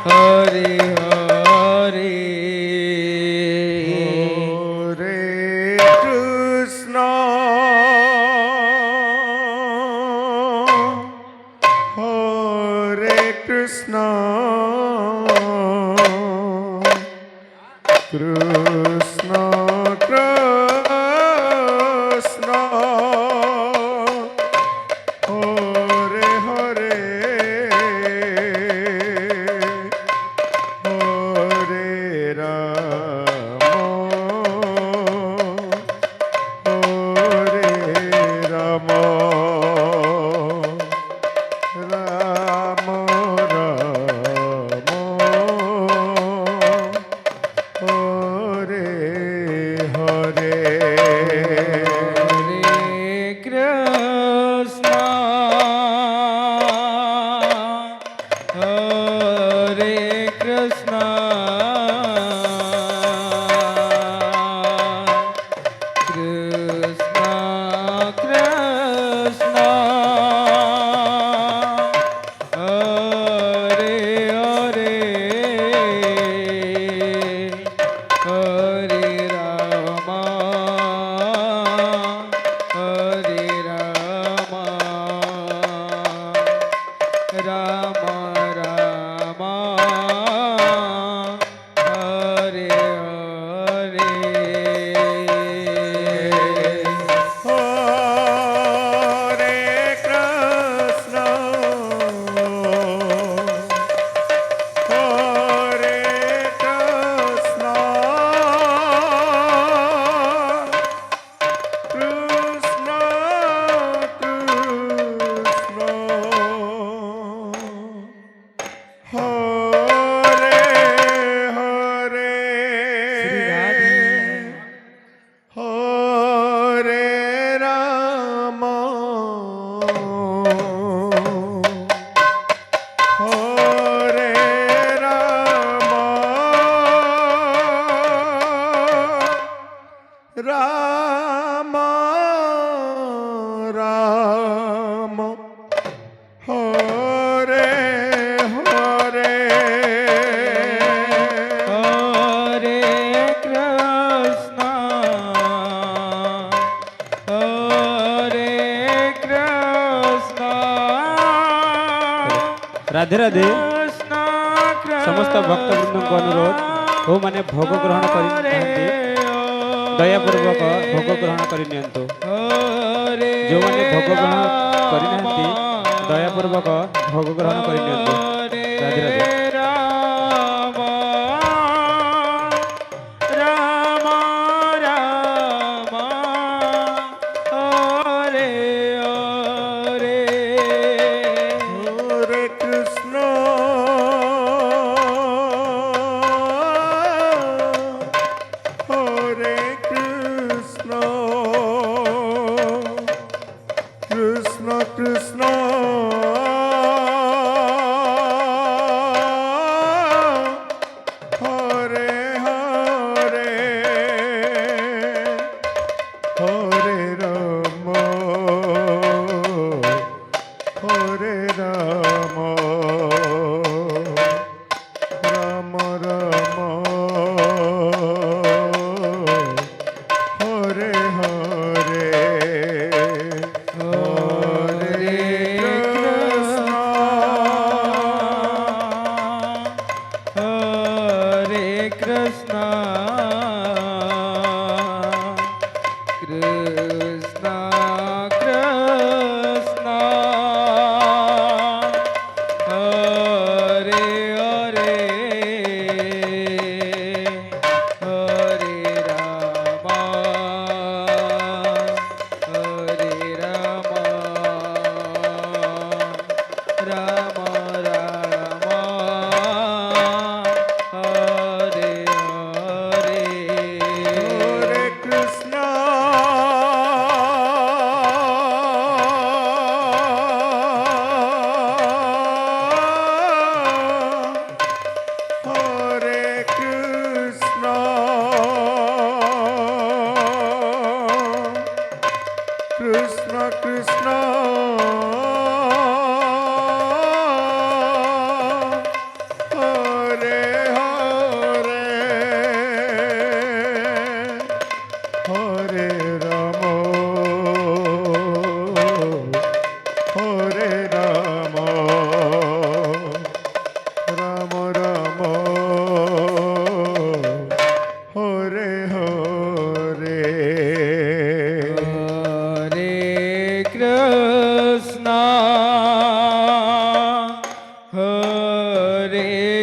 হরে হরে হরে কৃষ্ণ হরে কৃষ্ণ কৃষ্ণ কৃষ্ণ হরে হরে হরে রাম হরে রাম রাম রাম হরে হরে হরে কৃষ্ণ হরে কৃষ্ণ কৃষ্ণ কৃষ্ণ হরে হরে হরে রাম হরে রাম রাম রাম হরে হরে হরে কৃষ্ণ হরে কৃষ্ণ কৃষ্ণ কৃষ্ণ হরে হরে হরে রাম হরে রাম রাম রাম হরে হরে হরে কৃষ্ণ হরে কৃষ্ণ রাধে রাধে কৃষ্ণ समस्त भक्तवृंद को अनुरोध हो माने भोग ग्रहण करि दयापूर्वक भोग ग्रहण करि नियंतु जो माने भोग ग्रहण करि नांती दयापूर्वक भोग ग्रहण करि नियंतु राधे राधे राम राम राम हरे हरे हरे कृष्ण हरे कृष्ण कृष्ण कृष्ण हरे हरे हरे राम हरे राम राम राम हरे हरे हरे कृष्ण हरे कृष्ण कृष्ण कृष्ण हरे हरे हरे राम हरे Ram Ram Ram Hare Hare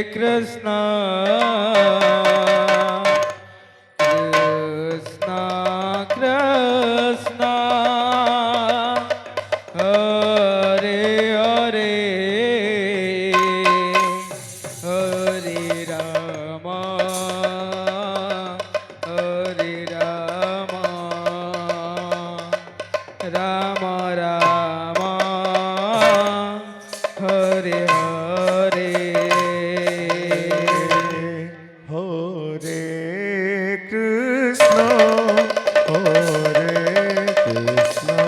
Krishna Krishna Hare Hare Hare Rama Hare Rama Rama Rama Hare Hare Hare Krishna, Hare Krishna,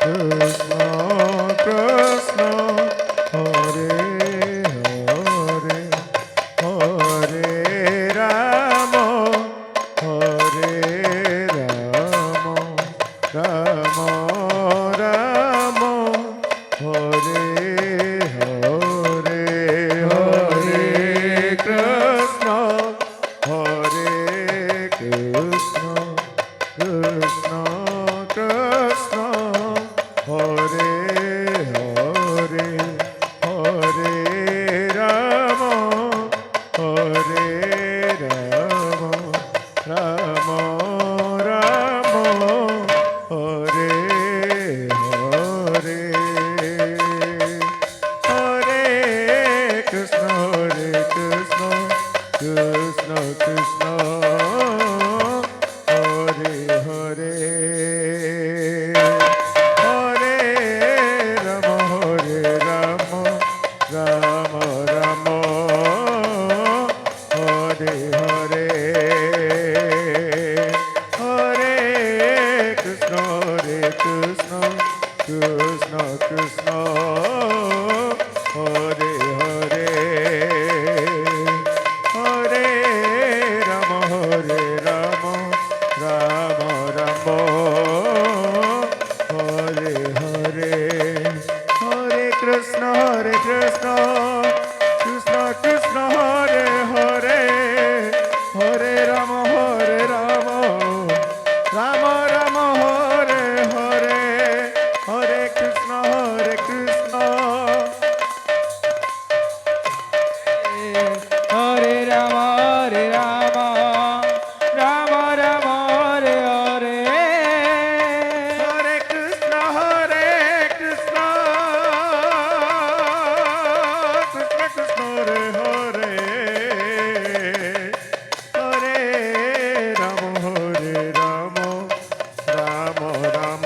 Krishna Krishna, Hare Hare, Hare Rama, Hare Rama, Rama Rama, Hare Hare, Hare Krishna, Hare Krishna, Krishna Krishna, Hare Hare, Hare Rama, Hare Rama, Rama Rama, Hare Hare, Hare Krishna, Hare Krishna, Krishna Krishna, Hare Hare, Hare Rama, Hare Rama, Rama Rama, Hare Hare, Hare Krishna, Hare Krishna, Krishna Krishna, Hare Hare, Hare Rama, Hare Rama, Rama Rama, Hare Hare, Hare Krishna, Krishna Krishna, Hare Hare, Hare Rama, Rama Rama, Hare Hare, Hare Krishna, Hare Rama Rama Rama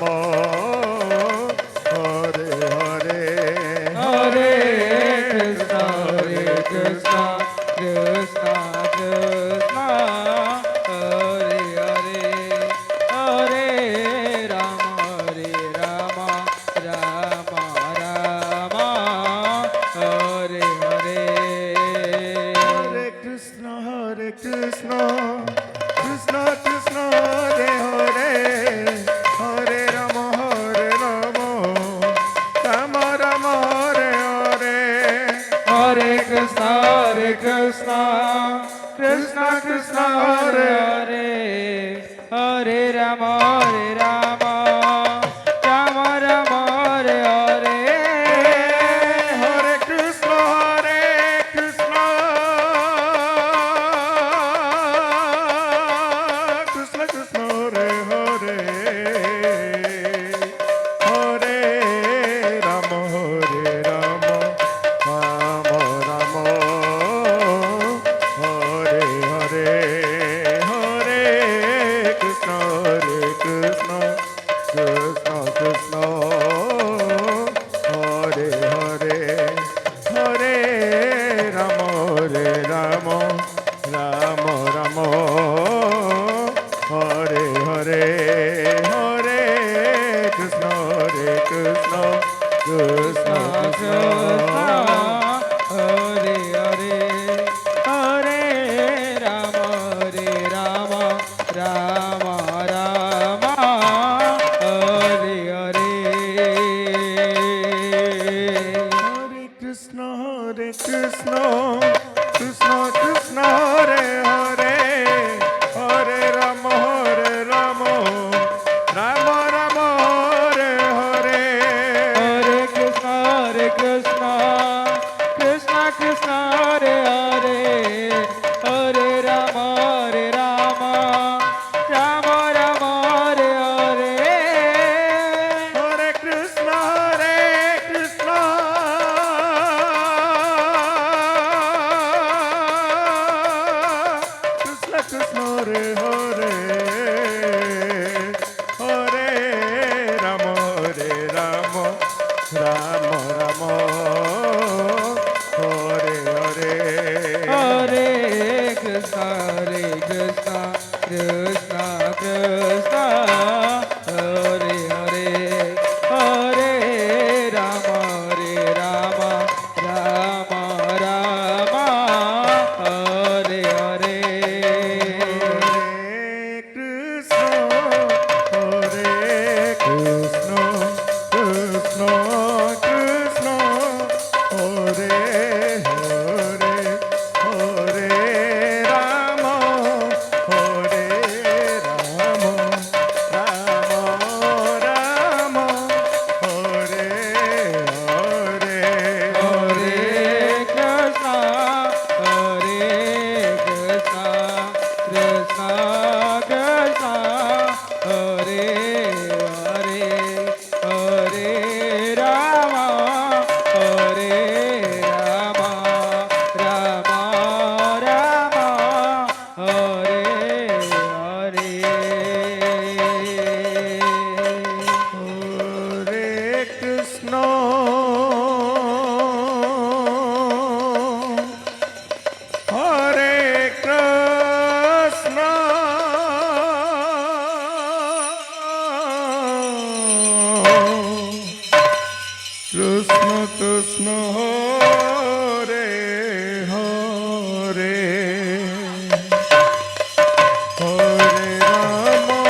Hare Hare Hare Krishna, Krishna Krishna, Hare Hare, Hare Rama, Rama Rama, Hare Hare, Hare Krishna Krishna Krishna Hare Hare Hare Rama Rama Rama Hare Hare Hare Krishna, Krishna Krishna, Hare Hare, Hare Rama, Rama Rama, Hare Hare, Hare Krishna Krishna Krishna Hare Hare Hare Rama Rama Rama Hare Hare Hare Krishna, Krishna Krishna, Hare Hare, Hare Rama, Rama Rama, Hare Hare, Hare Krishna, Krishna Krishna, Hare Hare, Hare Rama, Rama Rama, Hare Hare, Hare Krishna, Krishna Krishna Hare Hare Hare Rama Rama Rama Hare Hare Hare Krishna, Krishna Krishna, Hare Hare, Hare Rama, Rama Rama, Hare Hare, Hare Krishna Krishna Krishna Hare Hare Hare Krishna, Hare Krishna, Krishna Krishna, Hare Hare, Hare Rama, Hare Rama, Rama Rama, Hare Hare. Hare Krishna, Hare Krishna, Krishna Krishna, Hare Hare, Hare Rama, Hare Rama, Rama Rama, Hare Hare. Hare Krishna, Hare Krishna, Krishna Krishna, Hare Hare, Hare Rama,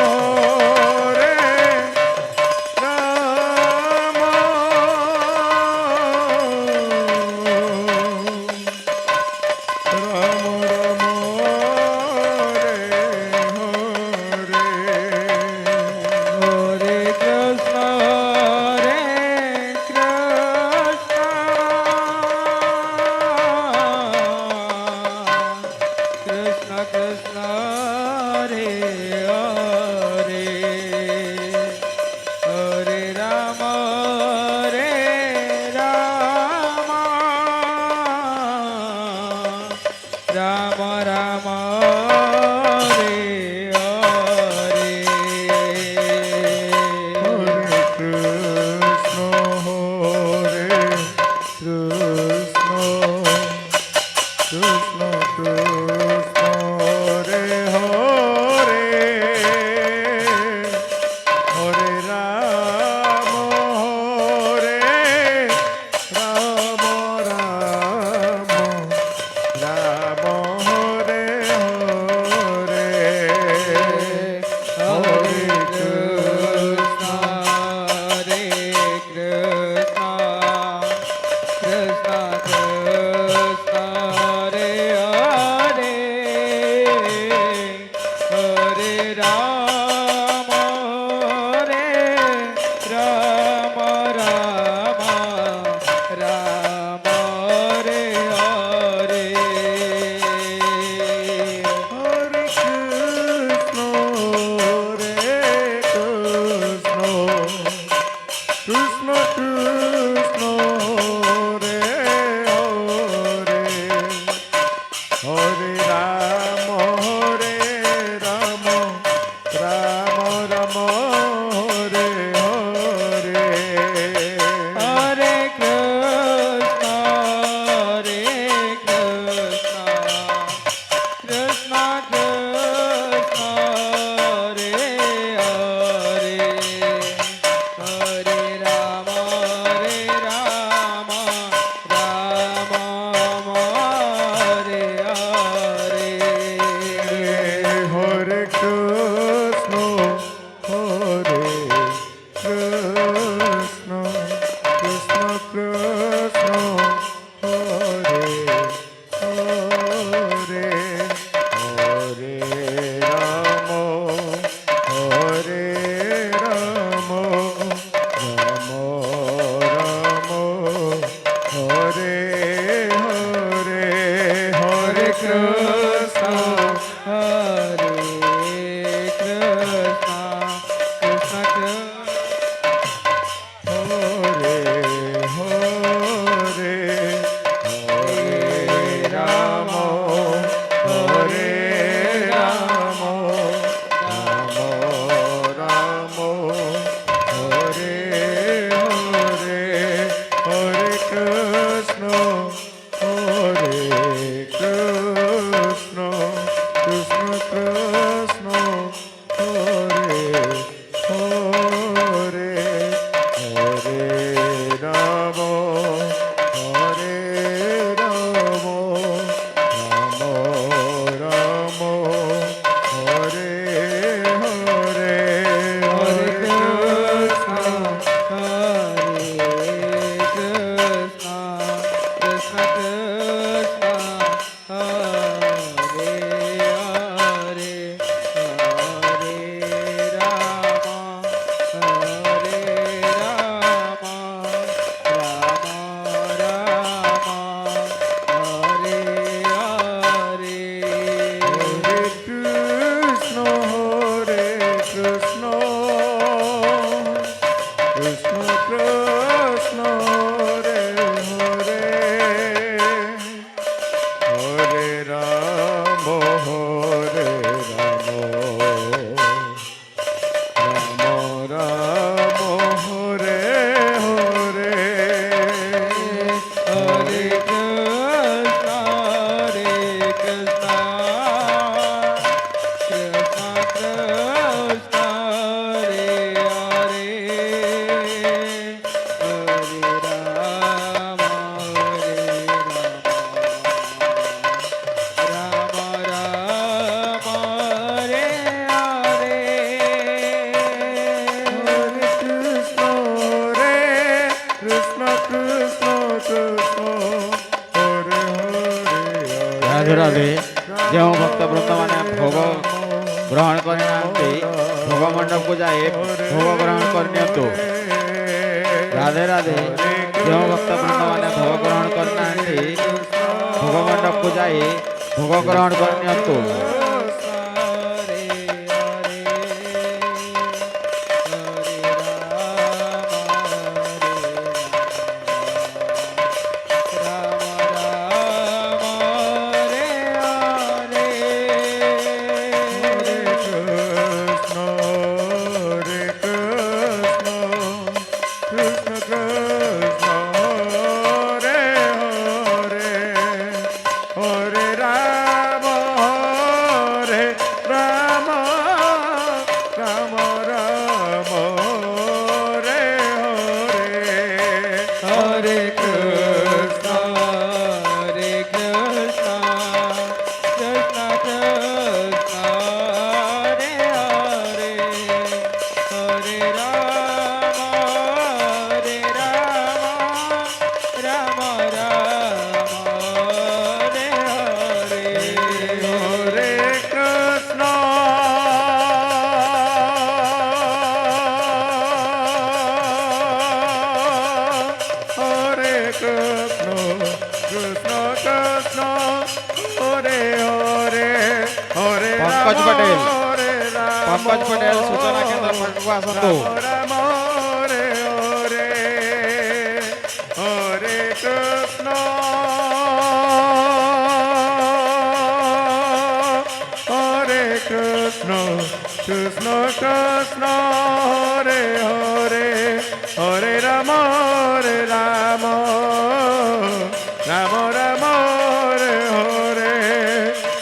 Hare Krishna, Hare Krishna, Krishna Krishna, Hare Hare, Hare Rama, Hare Rama, Rama Rama, Hare Hare. Krishna Krishna, Hare Hare, Hare Rama, Hare Rama, Rama Rama, Hare Hare. Hare Krishna, Hare Krishna, Krishna Krishna, Hare Hare, Hare Rama, Rama Rama, Hare Hare. Ram হরে Ram Ram Ram Hare Hare Hare Krishna, Hare Krishna, Krishna Krishna, Hare Hare, Hare Rama, Rama Rama, Hare Hare. Hare Krishna, Krishna Krishna, Hare Hare, Radhe Radhe. ଯେଉଁ ଭକ୍ତ ବୃନ୍ଦମାନେ ଭୋଗ ଗ୍ରହଣ କରିନାହାନ୍ତି ଭୋଗ ମଣ୍ଡପକୁ ଯାଇ ଭୋଗ ଗ୍ରହଣ କରିନିଅନ୍ତୁ। ରାଧେ ରାଧେ। ଯେଉଁ ଭକ୍ତ ବୃନ୍ଦମାନେ ଭୋଗ ଗ୍ରହଣ କରିନାହାନ୍ତି ଭୋଗ ମଣ୍ଡପକୁ ଯାଇ ଭୋଗ ଗ୍ରହଣ କରିନିଅନ୍ତୁ। पंकज पटेल पंकज पटेल सूचना केंद्र मंडपକୁ ଆସନ୍ତୁ। ରାମ ହରେ ହରେ ହରେ କୃଷ୍ଣ ହରେ କୃଷ୍ଣ କୃଷ୍ଣ କୃଷ୍ଣ ହରେ ହରେ ହରେ ରାମ ରାମ ରାମ ରାମ ହରେ ହରେ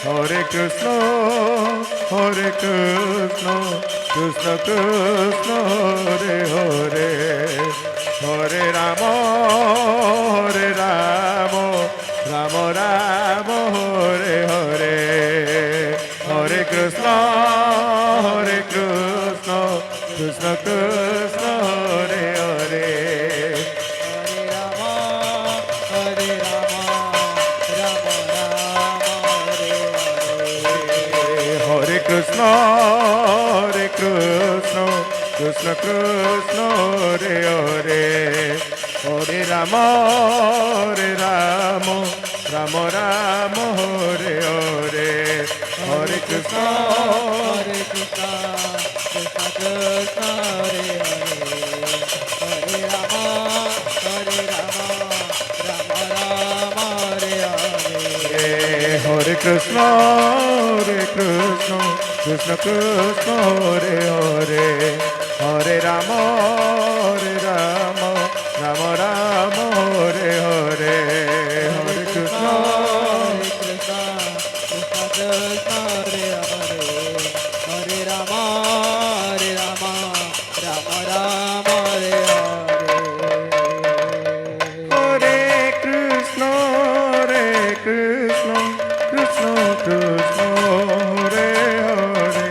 হরে কৃষ্ণ কৃষ্ণ কৃষ্ণ হরে হরে হরে রাম রাম রাম রাম হরে হরে হরে কৃষ্ণ কৃষ্ণ কৃষ্ণ কৃষ্ণ হরে হরে হরে কৃষ্ণ কৃষ্ণ কৃষ্ণ হরে হরে হরে রাম রাম রাম রাম হরে হরে হরে কৃষ্ণ কৃষ্ণ কৃষ্ণ কৃষ্ণ হরে হরে হরে রাম রাম রাম হরে হরে হরে কৃষ্ণ কৃষ্ণ কৃষ্ণ হরে হরে হরে রাম রাম রাম রাম হরে হরে হরে কৃষ্ণ কৃষ্ণ কৃষ্ণ কৃষ্ণ হরে হরে হরে রাম রাম রাম রাম হরে হরে হরে কৃষ্ণ কৃষ্ণ কৃষ্ণ কৃষ্ণ হরে হরে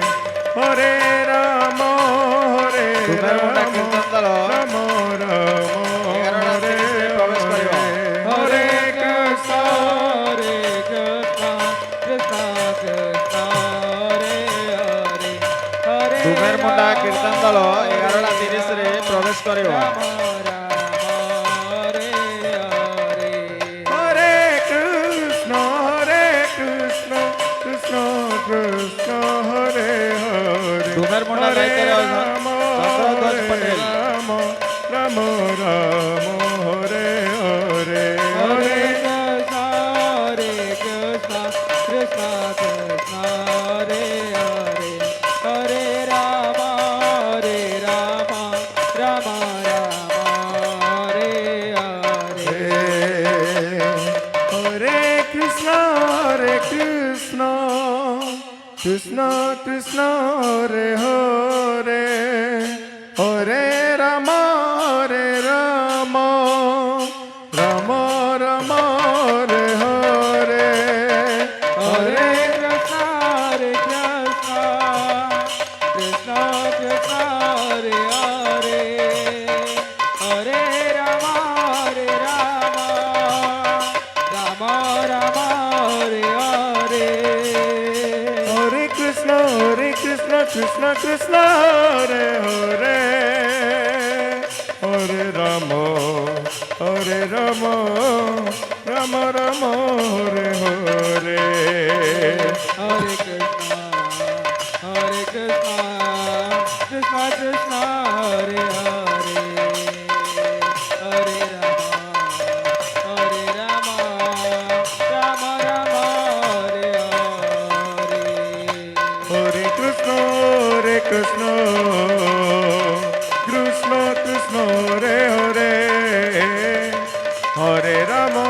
হরে রাম ସୁନ୍ଦରମଣ୍ଡା রাম କୀର୍ତ୍ତନ ଦଳ রাম রাম 11:30 ରେ ପ୍ରବେଶ କରିବ। হরে কৃষ্ণ কৃষ্ণ কৃষ্ণ হরে হরে হরে ସୁନ୍ଦରମଣ୍ଡା କୀର୍ତ୍ତନ ଦଳ 11:30 ରେ ପ୍ରବେଶ କରିବ। ହରେ ହରେ হরে কৃষ্ণ কৃষ্ণ কৃষ্ণ হরে হরে ସୁନ୍ଦରମଣ୍ଡା ଦାୟିତ୍ୱରେ ଅଛନ୍ତି Chandradhwaj Patel. Ram Ram Ram Hare Hare Hare Hare Krishna Krishna Krishna Hare Hare Hare Rama Rama Rama Hare Hare Hare Krishna Krishna Krishna Hare Hare Hare Rama Rama Rama Hare Hare Hare Krishna Krishna Krishna Hare Hare Hare Rama Rama Rama Hare Hare Hare Krishna Krishna Krishna Hare Hare Hare Rama Rama Rama Hare Hare Hare Krishna Krishna Krishna Hare Hare Hare Rama Rama Rama Hare Hare Hare Krishna Krishna Krishna Hare Hare Hare Rama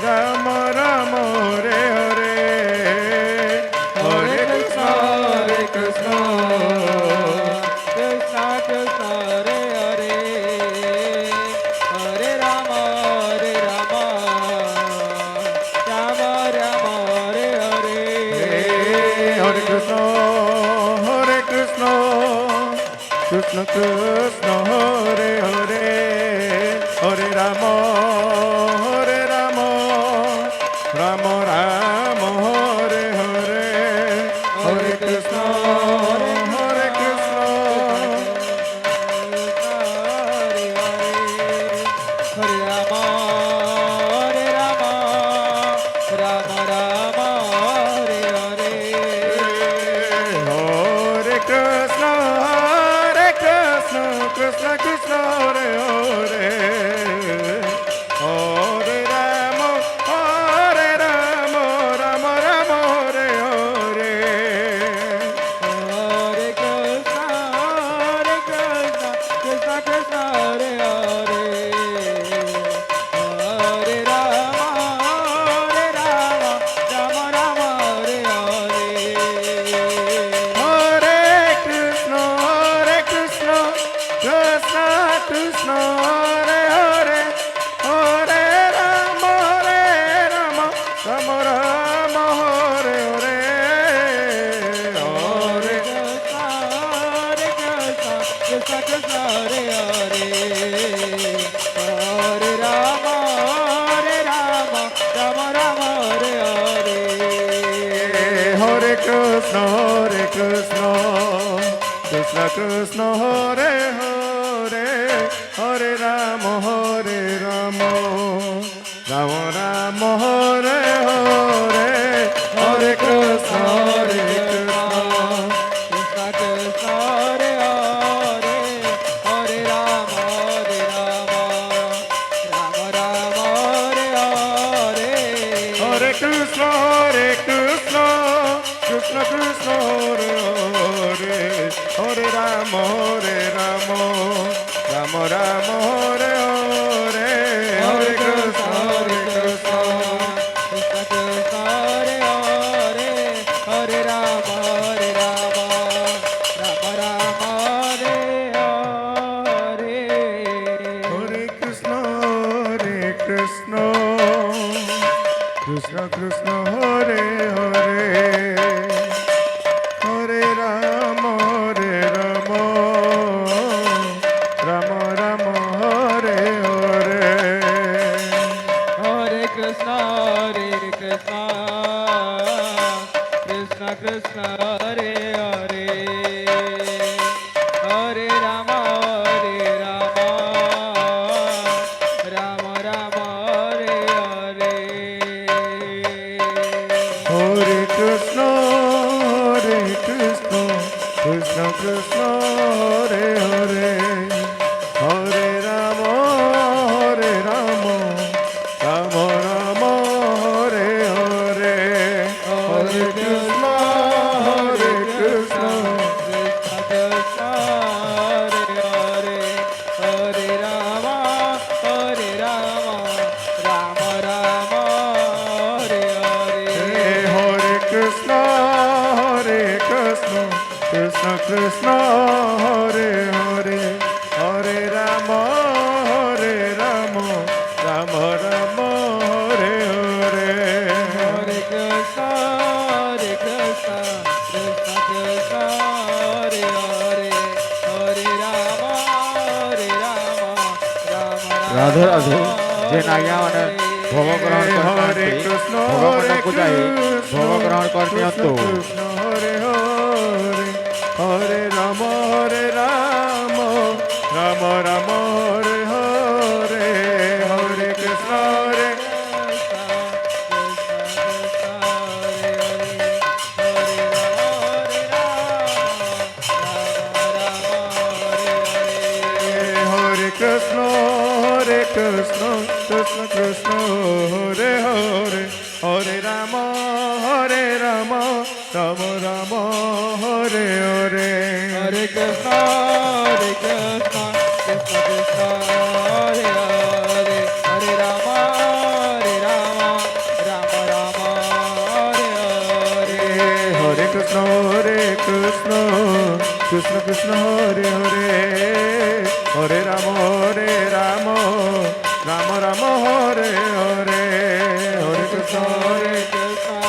Rama Rama Hare Hare Hare Krishna Krishna Krishna Hare Hare Hare Rama Rama Rama Hare Hare Hare Krishna Krishna Krishna Hare Hare Hare Rama Rama Hare Hare Hare Krishna Hare Rama Rama Rama Hare Hare Hare Krishna Krishna Krishna Hare Hare Hare Rama Rama Hare Hare Hare Krishna Krishna Krishna Hare Hare Hare Rama Rama Rama Hare Hare Hare Krishna Krishna Krishna Hare Hare Hare Rama Rama Hare Hare Hare Krishna Krishna Hare Hare Hare Rama Rama Rama Hare Hare Hare Krishna Krishna Krishna Hare Hare Hare Rama Rama Hare Hare Hare Krishna Krishna Krishna Hare Hare Hare Rama Rama Rama Hare Hare Hare Krishna Krishna Krishna Hare Hare Hare Rama Rama Hare Hare Hare Krishna Krishna Krishna Hare Hare Hare Rama Rama Rama Hare Hare Hare Krishna Krishna Krishna Hare Hare Hare Rama Rama Hare Hare Hare Krishna Krishna Krishna Hare Hare Hare Rama Rama Rama Hare Hare Hare Krishna Krishna Krishna Hare Hare Hare Rama Rama Rama Krishna Hare Hare Hare Ram Ram Ram Hare Hare Hare Krishna, Krishna Krishna, Hare Hare, Hare Rama, Rama Radhe Radhe যে নাগিয়া মানে ভোগ গ্রহণ হরে করতে কৃষ্ণ ভোগ হরে মণ্ডপକୁ যাই ভোগ গ্রহণ କରିନିଅନ୍ତୁ Krishna Hare Hare Hare Ram Ram Ram Ram Hare Hare Hare Krishna Hare Hare Krishna Krishna Krishna Krishna Hare Hare Hare Ram Ram Ram Ram Hare Hare Hare Krishna, Krishna Krishna, Hare Hare, Hare Rama, Rama Rama, Hare Hare. হরে Krishna Krishna Krishna Krishna Hare Hare Hare Ram Ram Ram Ram Hare Hare Hare Krishna Hare Krishna,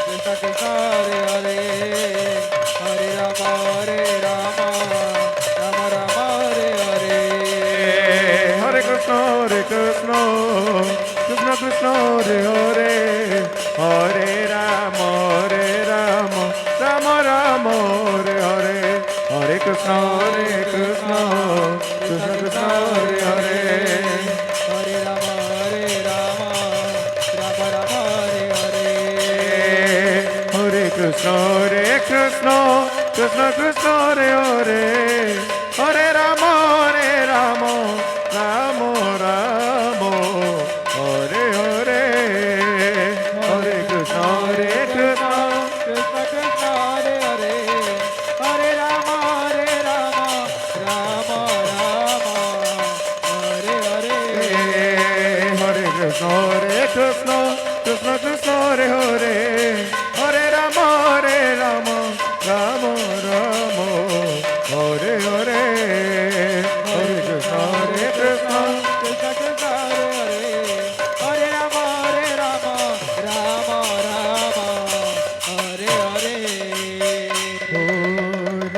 Krishna Krishna, Hare Hare, Hare Rama, Rama Rama, Hare Hare. হরে Krishna Krishna Krishna Krishna Hare Hare Hare Ram Ram Ram Ram Hare Hare Hare Krishna Krishna Krishna Krishna Hare Hare Hare Rama, Rama Rama, Hare Hare. হরে Krishna Krishna Krishna Krishna Hare Hare Hare Ram Ram Ram Ram Hare Hare Hare Krishna Krishna Krishna Krishna, Hare Hare, Hare Rama, Rama Rama, Hare Hare. হরে কৃষ্ণ কৃষ্ণ কৃষ্ণ কৃষ্ণ হরে হরে